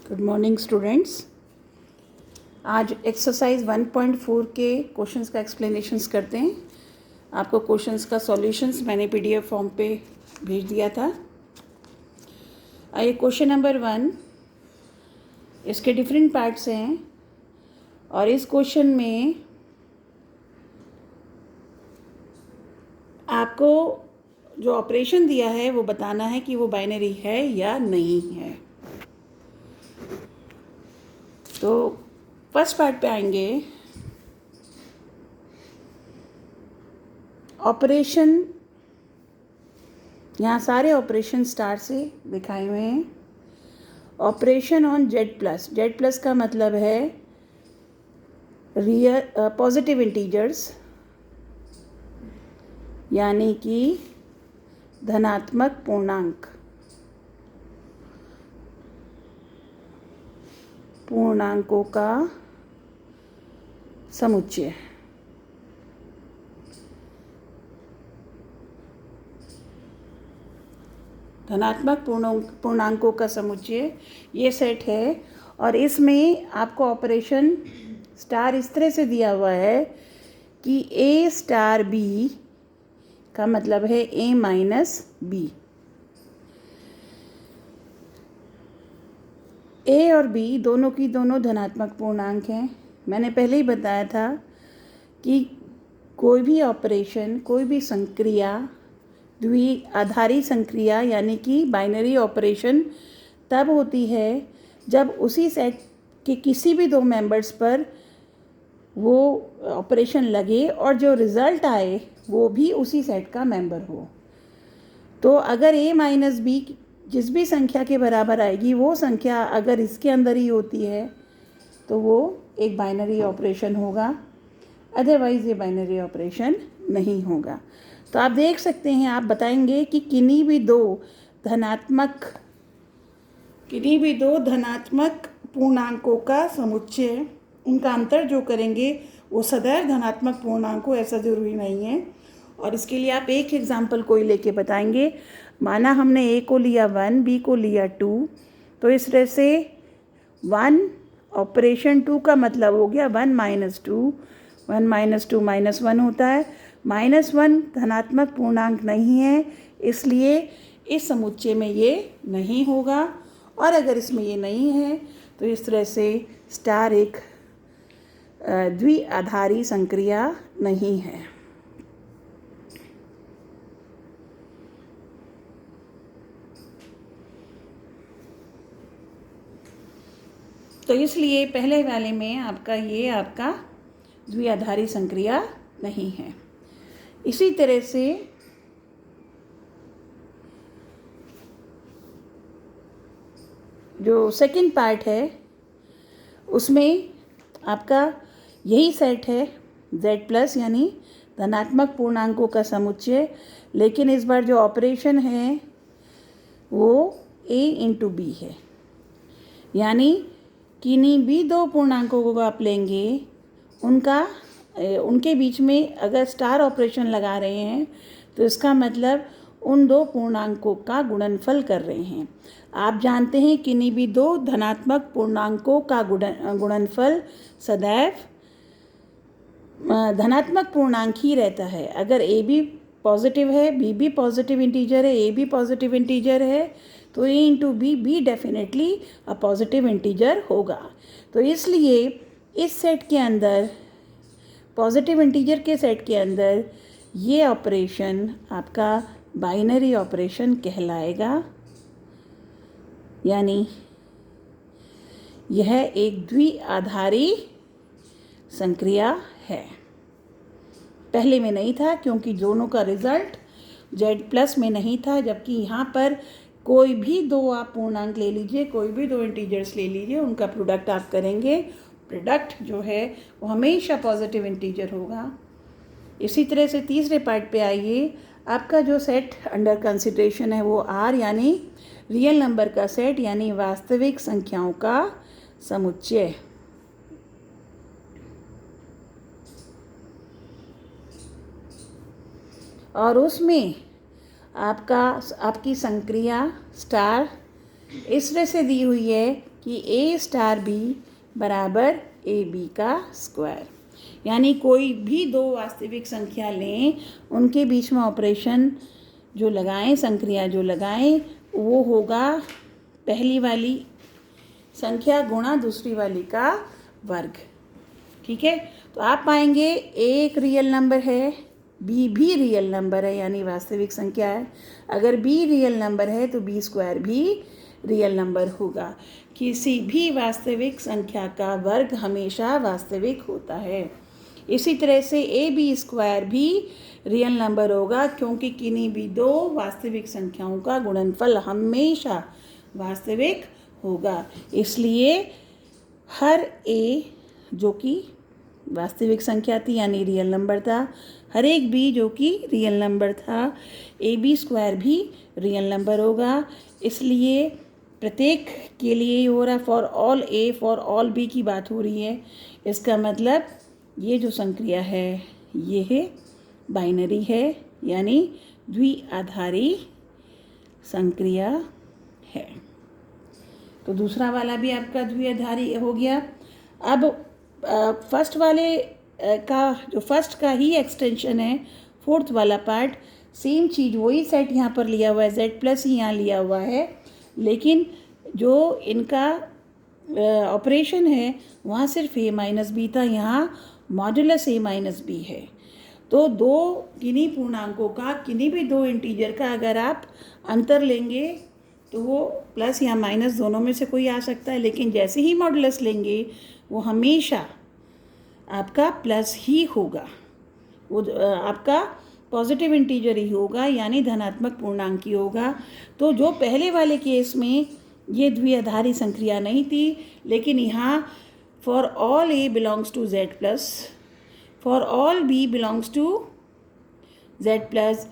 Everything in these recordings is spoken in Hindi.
Good morning students. आज एक्सरसाइज 1.4 के क्वेश्चंस का एक्सप्लेनेशंस करते हैं। आपको क्वेश्चंस का सॉल्यूशंस मैंने पीडीएफ फॉर्म पे भेज दिया था। आइए क्वेश्चन नंबर 1, इसके डिफरेंट पार्ट्स हैं और इस क्वेश्चन में आपको जो ऑपरेशन दिया है वो बताना है कि वो बाइनरी है या नहीं है। तो फर्स्ट पार्ट पे आएंगे। ऑपरेशन, यहाँ सारे ऑपरेशन स्टार से दिखाए हुए हैं। ऑपरेशन ऑन जेड प्लस का मतलब है रियल पॉजिटिव इंटीजर्स, यानी कि धनात्मक पूर्णांकों का समुच्चय। धनात्मक पूर्णांकों का समुच्चय ये सेट है और इसमें आपको ऑपरेशन स्टार इस तरह से दिया हुआ है कि ए स्टार बी का मतलब है ए माइनस बी। ए और बी दोनों की दोनों धनात्मक पूर्णांक हैं। मैंने पहले ही बताया था कि कोई भी ऑपरेशन, कोई भी संक्रिया, द्विआधारी संक्रिया यानी कि बाइनरी ऑपरेशन तब होती है जब उसी सेट के किसी भी दो मेंबर्स पर वो ऑपरेशन लगे और जो रिज़ल्ट आए वो भी उसी सेट का मेंबर हो। तो अगर a माइनस बी जिस भी संख्या के बराबर आएगी वो संख्या अगर इसके अंदर ही होती है तो वो एक बाइनरी ऑपरेशन होगा, अदरवाइज़ ये बाइनरी ऑपरेशन नहीं होगा। तो आप देख सकते हैं, आप बताएंगे कि किन्हीं भी दो धनात्मक पूर्णांकों का समुच्चय, उनका अंतर जो करेंगे वो सदैव धनात्मक पूर्णांक हो, ऐसा ज़रूरी नहीं है। और इसके लिए आप एक एग्जाम्पल कोई लेके बताएंगे। माना हमने ए को लिया 1, बी को लिया 2, तो इस तरह से 1 ऑपरेशन 2 का मतलब हो गया 1 माइनस 2, 1 माइनस 2 माइनस 1 होता है। -1 धनात्मक पूर्णांक नहीं है, इसलिए इस समुच्चय में ये नहीं होगा। और अगर इसमें ये नहीं है तो इस तरह से स्टार एक द्विआधारी संक्रिया नहीं है। तो इसलिए पहले वाले में आपका द्विआधारी संक्रिया नहीं है। इसी तरह से जो सेकंड पार्ट है उसमें आपका यही सेट है Z+ यानी धनात्मक पूर्णांकों का समुच्चय, लेकिन इस बार जो ऑपरेशन है वो A इंटू बी है। यानी किन्हीं भी दो पूर्णांकों को आप लेंगे, उनके बीच में अगर स्टार ऑपरेशन लगा रहे हैं तो इसका मतलब उन दो पूर्णांकों का गुणनफल कर रहे हैं। आप जानते हैं किन्हीं भी दो धनात्मक पूर्णांकों का गुणनफल सदैव धनात्मक पूर्णांक ही रहता है। अगर ए भी पॉजिटिव है, बी भी पॉजिटिव इंटीजर है, ए भी पॉजिटिव इंटीजर है, तो a into b definitely a positive integer होगा। तो इसलिए इस सेट के अंदर, पॉजिटिव इंटीजर के सेट के अंदर, ये ऑपरेशन आपका बाइनरी ऑपरेशन कहलाएगा, यानी यह एक द्विआधारी संक्रिया है। पहले में नहीं था क्योंकि दोनों का रिजल्ट Z+ में नहीं था, जबकि यहाँ पर कोई भी दो आप पूर्णांक ले लीजिए, कोई भी दो इंटीजर्स ले लीजिए, उनका प्रोडक्ट आप करेंगे, प्रोडक्ट जो है वो हमेशा पॉजिटिव इंटीजर होगा। इसी तरह से तीसरे पार्ट पे आइए। आपका जो सेट अंडर कंसिडरेशन है वो R यानी रियल नंबर का सेट, यानी वास्तविक संख्याओं का समुच्चय। और उसमें आपकी संक्रिया स्टार इस तरह से दी हुई है कि ए स्टार बी बराबर ए बी का स्क्वायर। यानी कोई भी दो वास्तविक संख्या लें, उनके बीच में ऑपरेशन जो लगाएं, संक्रिया जो लगाएं, वो होगा पहली वाली संख्या गुणा दूसरी वाली का वर्ग। ठीक है, तो आप पाएंगे ए एक रियल नंबर है, बी भी रियल नंबर है यानी वास्तविक संख्या है। अगर बी रियल नंबर है तो बी स्क्वायर भी रियल नंबर होगा। किसी भी वास्तविक संख्या का वर्ग हमेशा वास्तविक होता है। इसी तरह से ए बी स्क्वायर भी रियल नंबर होगा, क्योंकि किन्हीं भी दो वास्तविक संख्याओं का गुणनफल हमेशा वास्तविक होगा। इसलिए हर ए जो कि वास्तविक संख्या थी यानी रियल नंबर था, हर एक बी जो कि रियल नंबर था, ए बी स्क्वायर भी रियल नंबर होगा। इसलिए प्रत्येक के लिए ये हो रहा, for all A for all B की बात हो रही है। इसका मतलब ये जो संक्रिया है ये है बाइनरी है, यानी द्विआधारी संक्रिया है। तो दूसरा वाला भी आपका द्विआधारी हो गया। अब फर्स्ट वाले का जो फर्स्ट का ही एक्सटेंशन है, फोर्थ वाला पार्ट, सेम चीज़ वही सेट यहाँ पर लिया हुआ है, जेड प्लस ही यहाँ लिया हुआ है, लेकिन जो इनका ऑपरेशन है वहाँ सिर्फ ए माइनस बी था, यहाँ मॉड्यूलस ए माइनस बी है। तो दो किन्हीं पूर्णांकों का, किन्हीं भी दो इंटीजर का अगर आप अंतर लेंगे तो वो प्लस या माइनस दोनों में से कोई आ सकता है, लेकिन जैसे ही मॉडुलस लेंगे वो हमेशा आपका प्लस ही होगा, वो आपका पॉजिटिव इंटीजर ही होगा, यानी धनात्मक पूर्णांक ही होगा। तो जो पहले वाले केस में ये द्विआधारी संक्रिया नहीं थी, लेकिन यहाँ for all a belongs to Z plus, for all b belongs to Z plus,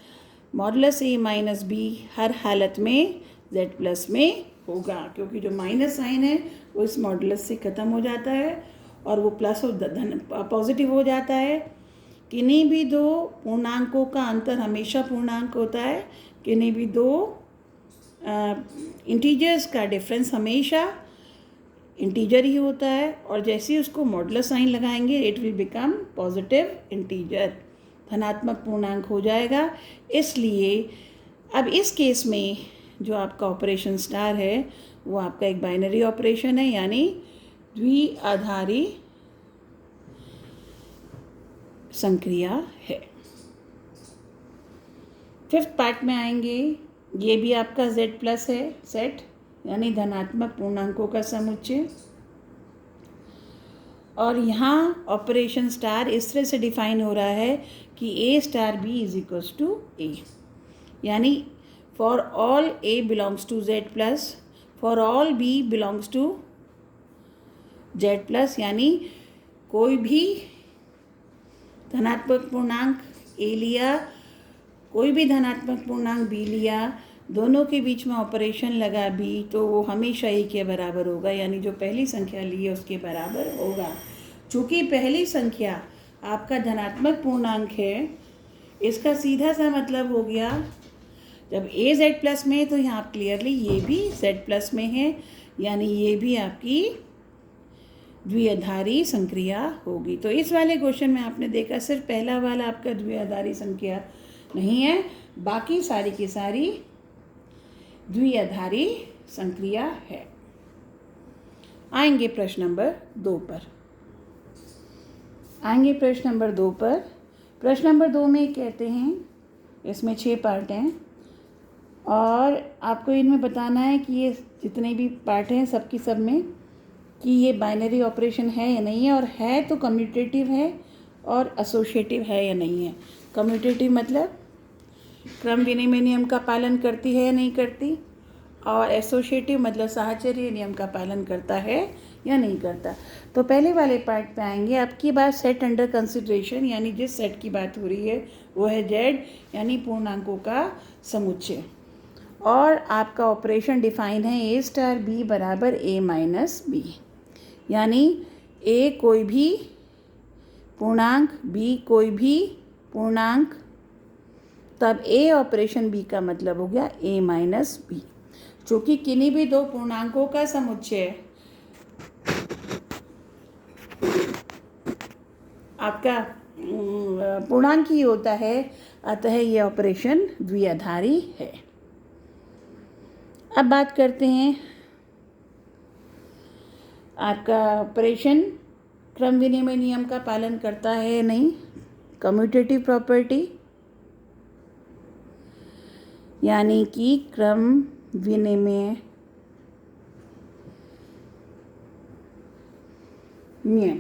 modulus a minus b हर हालत में जेड प्लस में होगा, क्योंकि जो माइनस साइन है वो इस मॉडुलस से ख़त्म हो जाता है और वो प्लस और धन पॉजिटिव हो जाता है। किन्हीं भी दो पूर्णांकों का अंतर हमेशा पूर्णांक होता है, किन्हीं भी दो इंटीजर्स का डिफरेंस हमेशा इंटीजर ही होता है, और जैसे ही उसको मॉडुलस साइन लगाएंगे it will become positive integer, धनात्मक पूर्णांक हो जाएगा। इसलिए अब इस केस में जो आपका ऑपरेशन स्टार है वो आपका एक बाइनरी ऑपरेशन है, यानी द्विआधारी संक्रिया है। फिफ्थ पार्ट में आएंगे, ये भी आपका Z प्लस है सेट, यानी धनात्मक पूर्णांकों का समुच्चय। और यहाँ ऑपरेशन स्टार इस तरह से डिफाइन हो रहा है कि A star B is equals to A, यानी for all A belongs to Z plus, for all B belongs to Z plus, यानी कोई भी धनात्मक पूर्णांक A लिया, कोई भी धनात्मक पूर्णांक B लिया, दोनों के बीच में ऑपरेशन लगा B, तो वो हमेशा A के बराबर होगा, यानी जो पहली संख्या ली है उसके बराबर होगा। चूँकि पहली संख्या आपका धनात्मक पूर्णांक है, इसका सीधा सा मतलब हो गया जब A Z प्लस में है तो यहाँ क्लियरली ये भी Z प्लस में है, यानी ये भी आपकी द्विआधारी संक्रिया होगी। तो इस वाले क्वेश्चन में आपने देखा सिर्फ पहला वाला आपका द्विआधारी संख्या नहीं है, बाकी सारी की सारी द्विआधारी संक्रिया है। आएंगे प्रश्न नंबर 2 पर। प्रश्न नंबर 2 में कहते हैं, इसमें 6 पार्ट हैं और आपको इनमें बताना है कि ये जितने भी पार्ट हैं सब की सब में कि ये बाइनरी ऑपरेशन है या नहीं है, और है तो कम्यूटेटिव है और एसोसिएटिव है या नहीं है। कम्यूटेटिव मतलब क्रम विनिमय नियम का पालन करती है या नहीं करती, और एसोसिएटिव मतलब साहचर्य नियम का पालन करता है या नहीं करता। तो पहले वाले पार्ट पे आएंगे। आपकी बात सेट अंडर कंसिडरेशन, यानी जिस सेट की बात हो रही है वो है जेड, यानी पूर्णांकों का समुच्चय, और आपका ऑपरेशन डिफाइन है ए स्टार बी बराबर ए माइनस बी, यानी ए कोई भी पूर्णांक, बी कोई भी पूर्णांक, तब ए ऑपरेशन बी का मतलब हो गया ए माइनस बी। चूँकि किन्हीं भी दो पूर्णांकों का समुच्चय आपका पूर्णांक ही होता है, अतः ये ऑपरेशन द्विआधारी है। अब बात करते हैं आपका ऑपरेशन क्रम विनिमय नियम का पालन करता है या नहीं। कम्यूटेटिव प्रॉपर्टी यानी कि क्रम विनिमय नियम,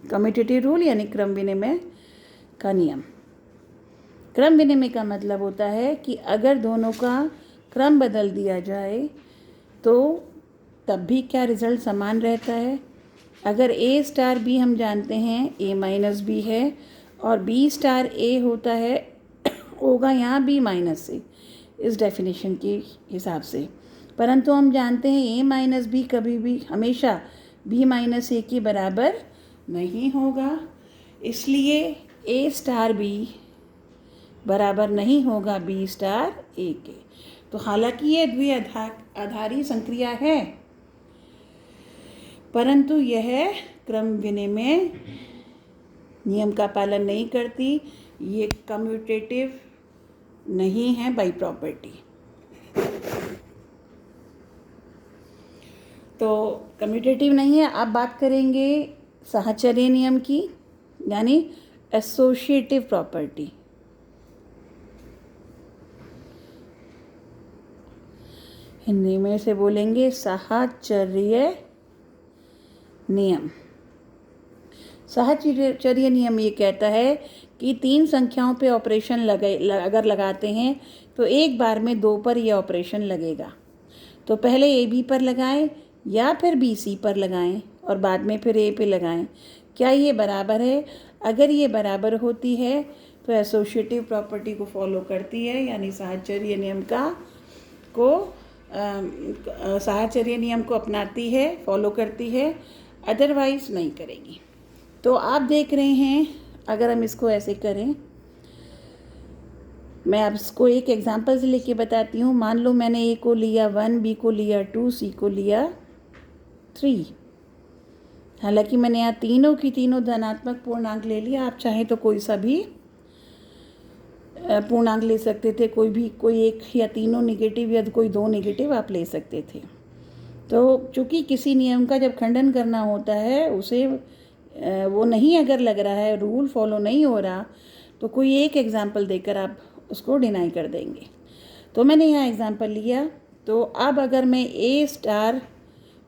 कम्यूटेटिव रूल यानी क्रम विनिमय का नियम। क्रम विनिमय का मतलब होता है कि अगर दोनों का क्रम बदल दिया जाए तो तब भी क्या रिजल्ट समान रहता है। अगर ए स्टार बी हम जानते हैं ए माइनस बी है और बी स्टार ए होता है होगा यहाँ बी माइनस ए, इस डेफिनेशन के हिसाब से। परंतु हम जानते हैं ए माइनस बी कभी भी हमेशा बी माइनस ए के बराबर नहीं होगा, इसलिए ए स्टार बी बराबर नहीं होगा बी स्टार ए के। तो हालांकि ये द्विआधारी संक्रिया है, परंतु यह क्रम विनिमय नियम का पालन नहीं करती, ये कम्यूटेटिव नहीं है बाई प्रॉपर्टी। तो कम्यूटेटिव नहीं है। अब बात करेंगे साहचर्य नियम की, यानी एसोसिएटिव प्रॉपर्टी। हिंदी में से बोलेंगे साहचर्य नियम। साहचर्य नियम ये कहता है कि तीन संख्याओं पे ऑपरेशन अगर लगाते हैं तो एक बार में दो पर यह ऑपरेशन लगेगा। तो पहले ए बी पर लगाएं या फिर बी सी पर लगाएं और बाद में फिर ए पे लगाएं। क्या ये बराबर है? अगर ये बराबर होती है तो एसोसिएटिव प्रॉपर्टी को फॉलो करती है, यानी साहचर्य नियम साहचर्य नियम को अपनाती है, फॉलो करती है, अदरवाइज नहीं करेगी। तो आप देख रहे हैं, अगर हम इसको ऐसे करें, मैं आपको एक एग्जांपल से लेके बताती हूँ। मान लो मैंने ए को लिया 1, बी को लिया 2, सी को लिया 3। हालांकि मैंने यहाँ तीनों की तीनों धनात्मक पूर्णांक ले लिया। आप चाहें तो कोई सा भी पूर्णांक ले सकते थे, कोई एक या तीनों नेगेटिव या कोई दो नेगेटिव आप ले सकते थे। तो चूँकि किसी नियम का जब खंडन करना होता है, उसे वो नहीं अगर लग रहा है, रूल फॉलो नहीं हो रहा, तो कोई एक एग्जांपल देकर आप उसको डिनाई कर देंगे। तो मैंने यहाँ एग्जांपल लिया। तो अब अगर मैं ए स्टार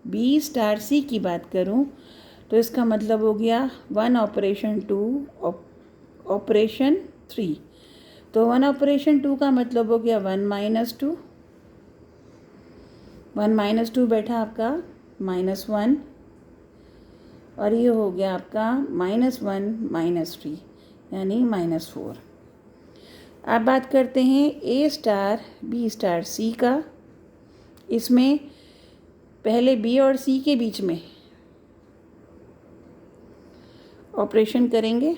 बी स्टार सी की बात करूँ तो इसका मतलब हो गया 1 ऑपरेशन 2 ऑपरेशन 3। तो 1 ऑपरेशन 2 का मतलब हो गया 1 माइनस 2, 1 माइनस 2 बैठा आपका -1, और ये हो गया आपका -1 -3 यानी -4। अब बात करते हैं ए स्टार बी स्टार सी का। इसमें पहले बी और सी के बीच में ऑपरेशन करेंगे।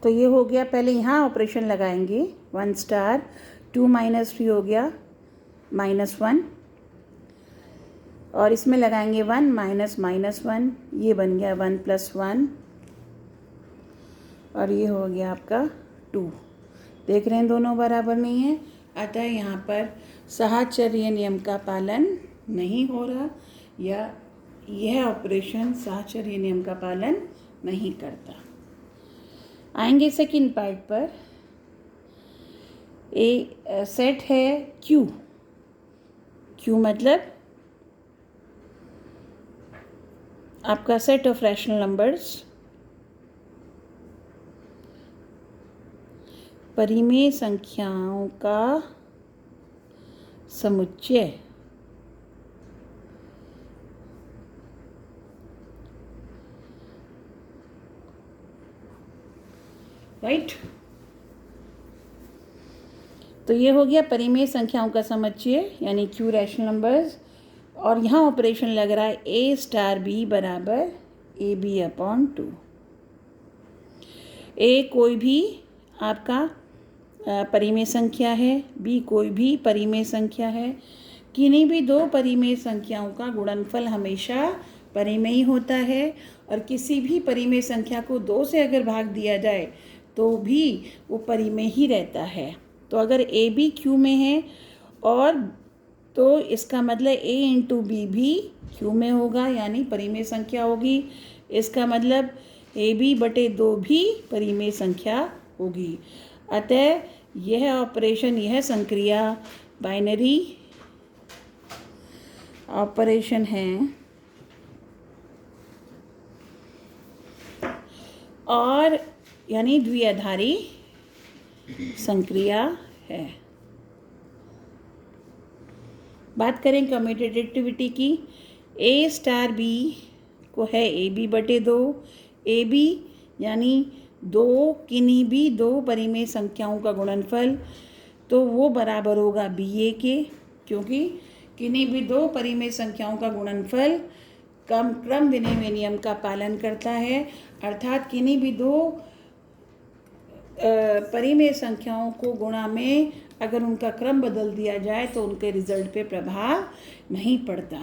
तो ये हो गया, पहले यहाँ ऑपरेशन लगाएंगे 1 स्टार 2 -3 हो गया -1, और इसमें लगाएंगे 1 -1, ये बन गया 1 + 1, और ये हो गया आपका 2। देख रहे हैं दोनों बराबर नहीं है, अतः यहाँ पर साहचर्य नियम का पालन नहीं हो रहा, या यह ऑपरेशन साहचर्य नियम का पालन नहीं करता। आएंगे सेकंड पार्ट पर। सेट है क्यू मतलब आपका सेट ऑफ रैशनल नंबर्स, परिमेय संख्याओं का समुच्चय। राइट। तो ये हो गया परिमेय संख्याओं का समुच्चय यानी क्यू रैशनल नंबर्स, और यहाँ ऑपरेशन लग रहा है ए स्टार बी बराबर ए बी अपॉन 2। ए कोई भी आपका परिमेय संख्या है, बी कोई भी परिमेय संख्या है। किन्हीं भी दो परिमेय संख्याओं का गुणनफल हमेशा परिमेय होता है और किसी भी परिमेय संख्या को 2 से अगर भाग दिया जाए तो भी वो परिमेय ही रहता है। तो अगर ए बी क्यू में है और तो इसका मतलब ए इंटू बी भी क्यू में होगा, यानी परिमेय संख्या होगी। इसका मतलब ए बी बटे 2 भी परिमेय संख्या होगी। अतः यह ऑपरेशन, यह संक्रिया बाइनरी ऑपरेशन है और यानी द्विआधारी संक्रिया है। बात करें कम्यूटेटिविटी की, ए स्टार बी को है ए बी बटे 2। ए बी यानी किन्हीं भी दो परिमेय संख्याओं का गुणनफल, तो वो बराबर होगा बी ए के, क्योंकि किन्हीं भी दो परिमेय संख्याओं का गुणनफल क्रम विनिमय नियम का पालन करता है। अर्थात किन्हीं भी दो परिमेय संख्याओं को गुणा में अगर उनका क्रम बदल दिया जाए तो उनके रिजल्ट पे प्रभाव नहीं पड़ता।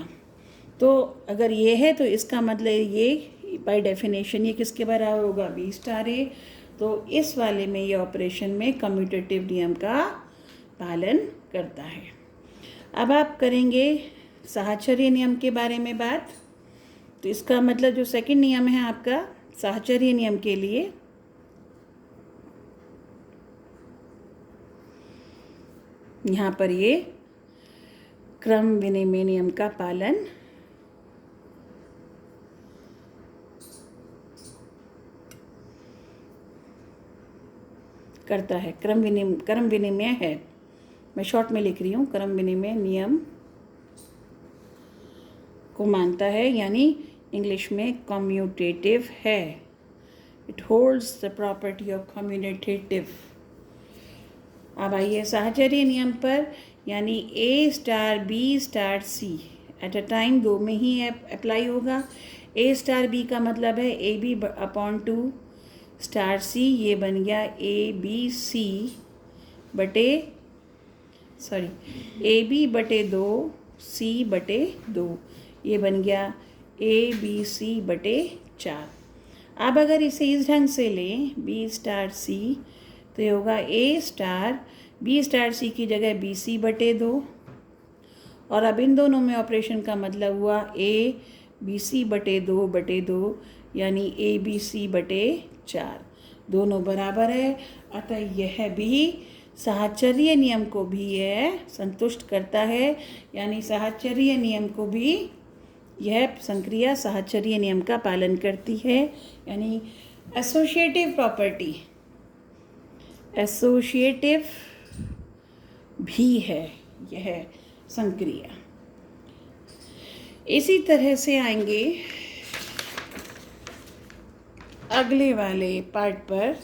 तो अगर ये है तो इसका मतलब ये बाय डेफिनेशन ये किसके बराबर होगा, बी स्टार ए। तो इस वाले में ये ऑपरेशन में कम्यूटेटिव नियम का पालन करता है। अब आप करेंगे साहचर्य नियम के बारे में बात। तो इसका मतलब जो सेकंड नियम है आपका साहचर्य नियम के लिए, यहाँ पर ये क्रम विनिमय नियम का पालन करता है। क्रम विनिमय है, मैं शॉर्ट में लिख रही हूँ, क्रम विनिमय नियम को मानता है, यानी इंग्लिश में कम्यूटेटिव है। It holds the property of commutative. अब आइए साहचर्य नियम पर, यानी a star B star c at a time 2 में ही अप्लाई होगा। ए स्टार बी का मतलब है A B upon 2 star c, ये बन गया ए बी सी बटे ए बी बटे 2 सी बटे 2, ये बन गया ए बी सी बटे 4। अब अगर इसे इस ढंग से लें बी स्टार सी, तो ये होगा ए स्टार बी स्टार सी की जगह बी सी बटे 2। और अब इन दोनों में ऑपरेशन का मतलब हुआ ए बी सी बटे 2 यानी ए बी सी बटे 4, दोनों बराबर है। अतः यह भी साहचर्य नियम को भी यह संतुष्ट करता है, यानी साहचर्य नियम को भी यह संक्रिया साहचर्य नियम का पालन करती है, यानी एसोसिएटिव प्रॉपर्टी एसोसिएटिव भी है यह संक्रिया। इसी तरह से आएंगे अगले वाले पार्ट पर।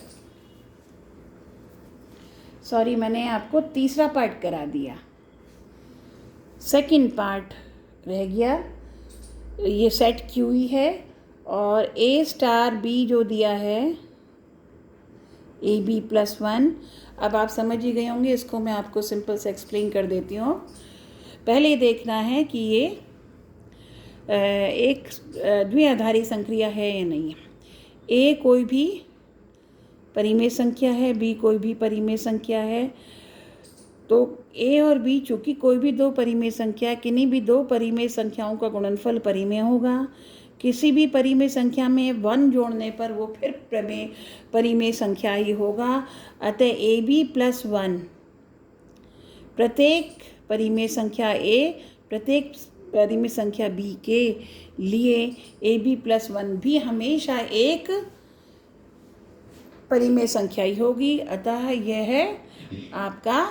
सॉरी, मैंने आपको तीसरा पार्ट करा दिया, सेकंड पार्ट रह गया। ये सेट क्यू ही है और ए स्टार बी जो दिया है ए बी प्लस 1। अब आप समझ ही गए होंगे, इसको मैं आपको सिंपल से एक्सप्लेन कर देती हूँ। पहले देखना है कि ये एक द्विआधारी संक्रिया है या नहीं। ए कोई भी परिमेय संख्या है, बी कोई भी परिमेय संख्या है। तो ए और बी चूँकि कोई भी दो परिमेय संख्या, किन्हीं भी दो परिमेय संख्याओं का गुणनफल परिमेय होगा। किसी भी परिमेय संख्या में 1 जोड़ने पर वो फिर परिमेय संख्या ही होगा। अतः ए बी प्लस 1 प्रत्येक परिमेय संख्या ए प्रत्येक परिमेय संख्या बी के लिए ए बी प्लस 1 भी हमेशा एक परिमेय संख्या ही होगी। अतः यह है आपका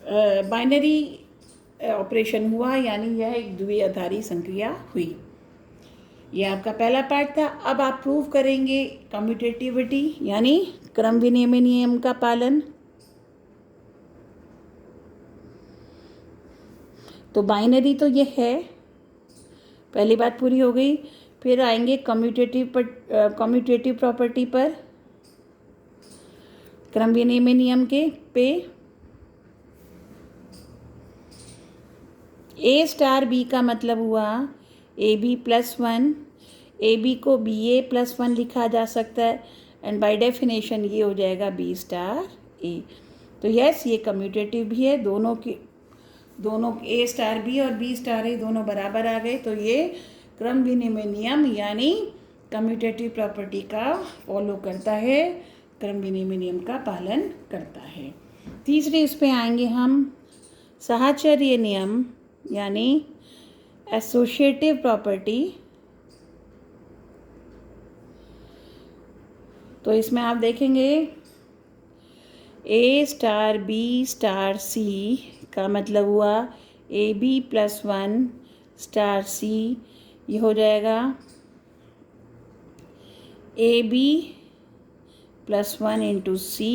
बाइनरी ऑपरेशन हुआ, यानी यह एक द्विआधारी संक्रिया हुई। यह आपका पहला पार्ट था। अब आप प्रूव करेंगे कम्यूटेटिविटी, यानी क्रम विनिमय नियम का पालन। तो बाइनरी तो ये है, पहली बात पूरी हो गई। फिर आएंगे कम्यूटेटिव प्रॉपर्टी पर। क्रम विनिमय नियम के पे ए स्टार बी का मतलब हुआ A B plus one, A B को बी ए प्लस वन लिखा जा सकता है एंड बाय डेफिनेशन ये हो जाएगा बी स्टार ए। तो यस, ये कम्यूटेटिव भी है, दोनों ए स्टार बी और बी स्टार ए दोनों बराबर आ गए, तो ये क्रम विनिमय नियम यानी कम्यूटेटिव प्रॉपर्टी का फॉलो करता है, क्रम विनिमय नियम का पालन करता है। तीसरे इस पे आएंगे हम साहचर्य नियम यानी एसोसिएटिव प्रॉपर्टी। तो इसमें आप देखेंगे a star B star c का मतलब हुआ A B plus one star c, ये हो जाएगा A B plus one into c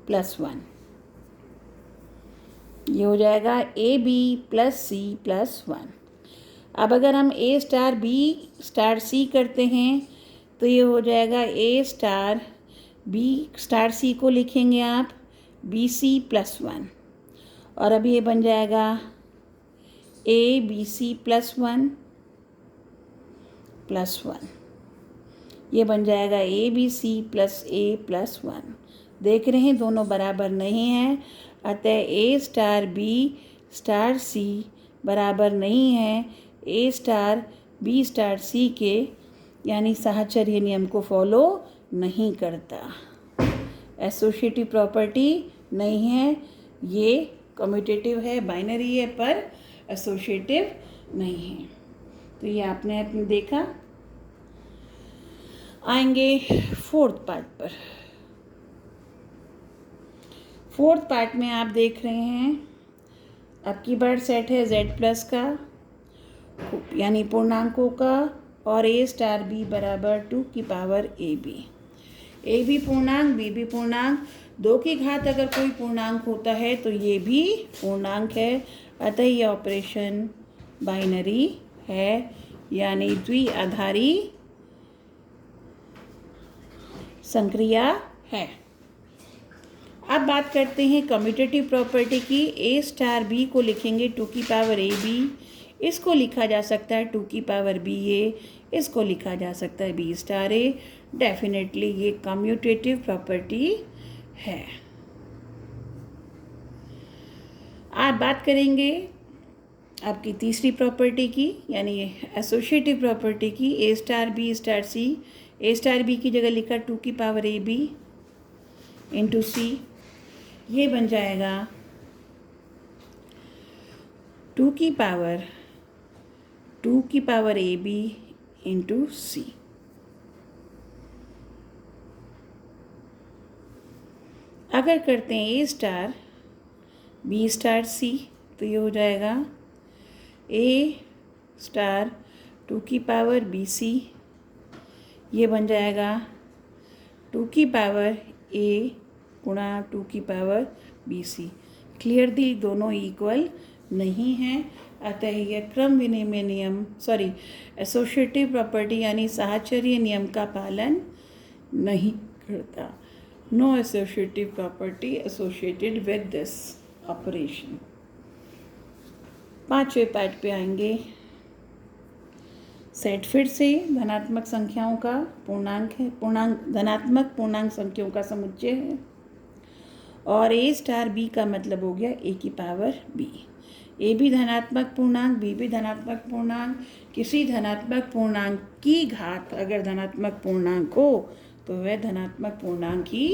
plus one, ये हो जाएगा A B plus c plus one. अब अगर हम a star B star c करते हैं तो ये हो जाएगा a star B star c को लिखेंगे आप बी सी प्लस वन, और अब ये बन जाएगा ए B C plus one plus one, ये बन जाएगा ए B C plus A plus one. देख रहे हैं दोनों बराबर नहीं हैं, अतः A star B star C बराबर नहीं है A star B star C के, यानी साहचर्य नियम को फॉलो नहीं करता, एसोसिएटिव प्रॉपर्टी नहीं है, ये कम्यूटेटिव है, बाइनरी है पर एसोसिएटिव नहीं है। तो ये आपने देखा। आएंगे फोर्थ पार्ट पर। फोर्थ पार्ट में आप देख रहे हैं आपकी बार सेट है z प्लस का यानी पूर्णांकों का, और ए स्टार बी बराबर 2 की पावर ए बी पूर्णांक बी भी पूर्णांक, 2 की घात अगर कोई पूर्णांक होता है तो ये भी पूर्णांक है, अतः ये ऑपरेशन बाइनरी है यानी द्विआधारी संक्रिया है। अब बात करते हैं कम्यूटेटिव प्रॉपर्टी की। ए स्टार बी को लिखेंगे 2 की पावर ए बी, इसको लिखा जा सकता है 2 की पावर बी ए, इसको लिखा जा सकता है बी स्टार ए। डेफिनेटली ये कम्यूटेटिव प्रॉपर्टी है। आप बात करेंगे आपकी तीसरी प्रॉपर्टी की यानी एसोसिएटिव प्रॉपर्टी की, ए स्टार बी स्टार सी। ए स्टार बी की जगह लिखा 2 की पावर ए बी इंटू सी, ये बन जाएगा 2 की पावर ए बी इंटू सी। अगर करते हैं ए स्टार बी स्टार सी तो ये हो जाएगा ए स्टार 2 की पावर बी सी, ये बन जाएगा 2 की पावर ए गुणा 2 की पावर बी सी। क्लियरली दोनों इक्वल नहीं हैं, अतः यह क्रम विनिमय नियम एसोसिएटिव प्रॉपर्टी यानी साहचर्य नियम का पालन नहीं करता। No associative property associated with this operation. पांचवें पार्ट पे आएंगे। सेट फिर से धनात्मक संख्याओं का पूर्णांक है, धनात्मक पूर्णांक संख्याओं का समुच्चय है, और ए स्टार बी का मतलब हो गया ए की पावर बी। ए भी धनात्मक पूर्णांक, बी भी धनात्मक पूर्णांक। किसी धनात्मक पूर्णांक की घात अगर धनात्मक पूर्णांक हो तो वह धनात्मक पूर्णांक ही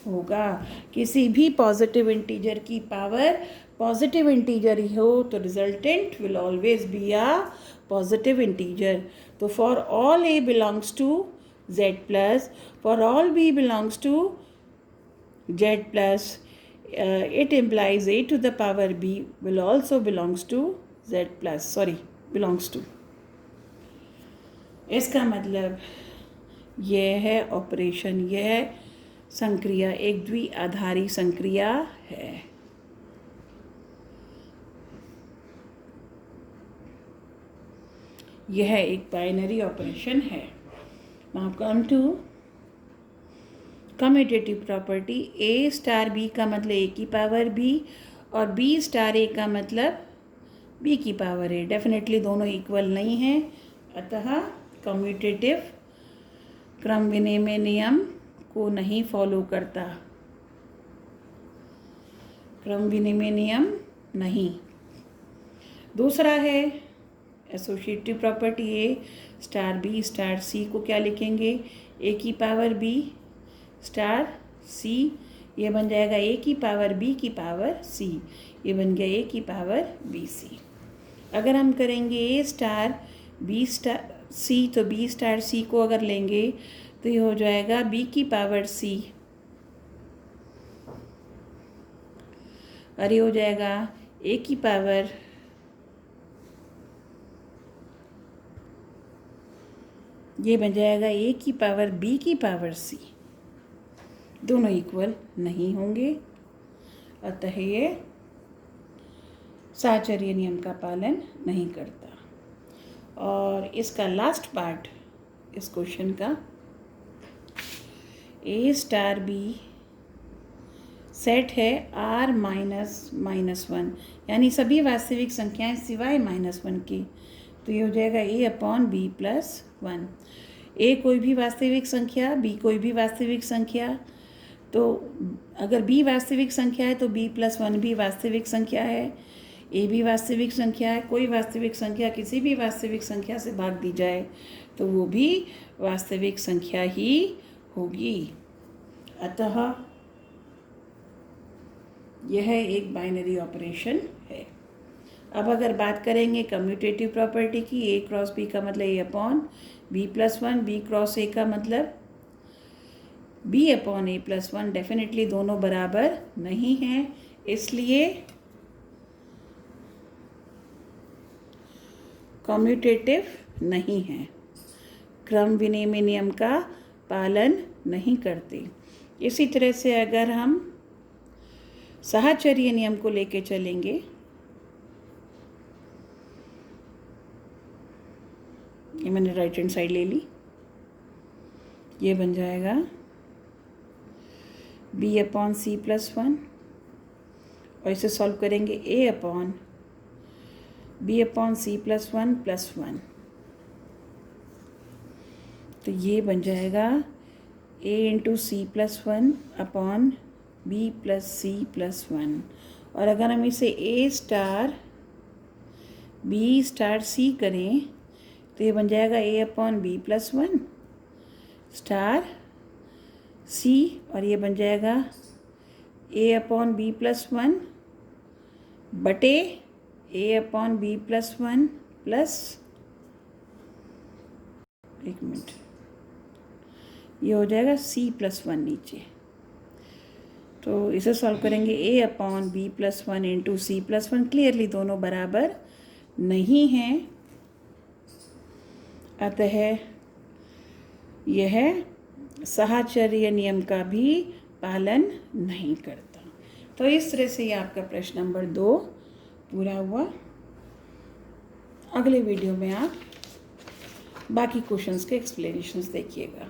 होगा। किसी भी पॉजिटिव इंटीजर की पावर पॉजिटिव इंटीजर ही हो तो resultant will always be a positive integer. तो for all a belongs to z plus, for all b belongs to z plus, it implies a to the power b will also belongs to z plus belongs to। इसका मतलब यह है ऑपरेशन, यह संक्रिया एक द्विआधारी संक्रिया है। यह एक बाइनरी ऑपरेशन है। Now come to commutative property A star B का मतलब ए की पावर बी और बी स्टार ए का मतलब बी की पावर ए। डेफिनेटली दोनों इक्वल नहीं हैं, अतः कम्यूटेटिव क्रम विनिमय नियम को नहीं फॉलो करता। क्रम विनिमय नियम नहीं। दूसरा है associative property A star B star c को क्या लिखेंगे, ए की पावर बी स्टार सी, ये बन जाएगा ए की पावर बी की पावर सी, ये बन गया ए की पावर बी सी। अगर हम करेंगे ए स्टार बी स्टार सी तो बी स्टार सी को अगर लेंगे तो ये हो जाएगा बी की पावर सी और ये हो जाएगा ए की पावर ये बन जाएगा ए की पावर बी की पावर सी। दोनों इक्वल नहीं होंगे, अतः ये साहचर्य नियम का पालन नहीं करता। और इसका लास्ट पार्ट इस क्वेश्चन का, ए स्टार बी सेट है आर -(-1), यानी सभी वास्तविक संख्याएं सिवाय -1 के, तो ये हो जाएगा a/b+1। ए कोई भी वास्तविक संख्या, बी कोई भी वास्तविक संख्या, तो अगर बी वास्तविक संख्या है तो b+1 भी वास्तविक संख्या है, ए भी वास्तविक संख्या है। कोई वास्तविक संख्या किसी भी वास्तविक संख्या से भाग दी जाए तो वो भी वास्तविक संख्या ही होगी, अतः यह एक बाइनरी ऑपरेशन है। अब अगर बात करेंगे कम्यूटेटिव प्रॉपर्टी की, ए क्रॉस बी का मतलब a/b+1, बी क्रॉस ए का मतलब b/a+1। डेफिनेटली दोनों बराबर नहीं हैं, इसलिए कम्यूटेटिव नहीं है, क्रम विनिमय नियम का पालन नहीं करते। इसी तरह से अगर हम साहचर्य नियम को लेके चलेंगे, ये मैंने राइट हैंड साइड ले ली, ये बन जाएगा b/c+1 और इसे सॉल्व करेंगे a/b/c+1+1, तो ये बन जाएगा a/c+1/b+c+1। और अगर हम इसे a star b star c करें तो ये बन जाएगा a/b+1 स्टार c और ये बन जाएगा a/b+1 बटे a/b+1 प्लस, एक मिनट, ये हो जाएगा c+1 नीचे, तो इसे सॉल्व करेंगे a/b+1 इंटू c+1। क्लियरली दोनों बराबर नहीं हैं, अतः यह साहचर्य नियम का भी पालन नहीं करता। तो इस तरह से ये आपका प्रश्न नंबर 2 पूरा हुआ। अगले वीडियो में आप बाकी क्वेश्चंस के एक्सप्लेनेशंस देखिएगा।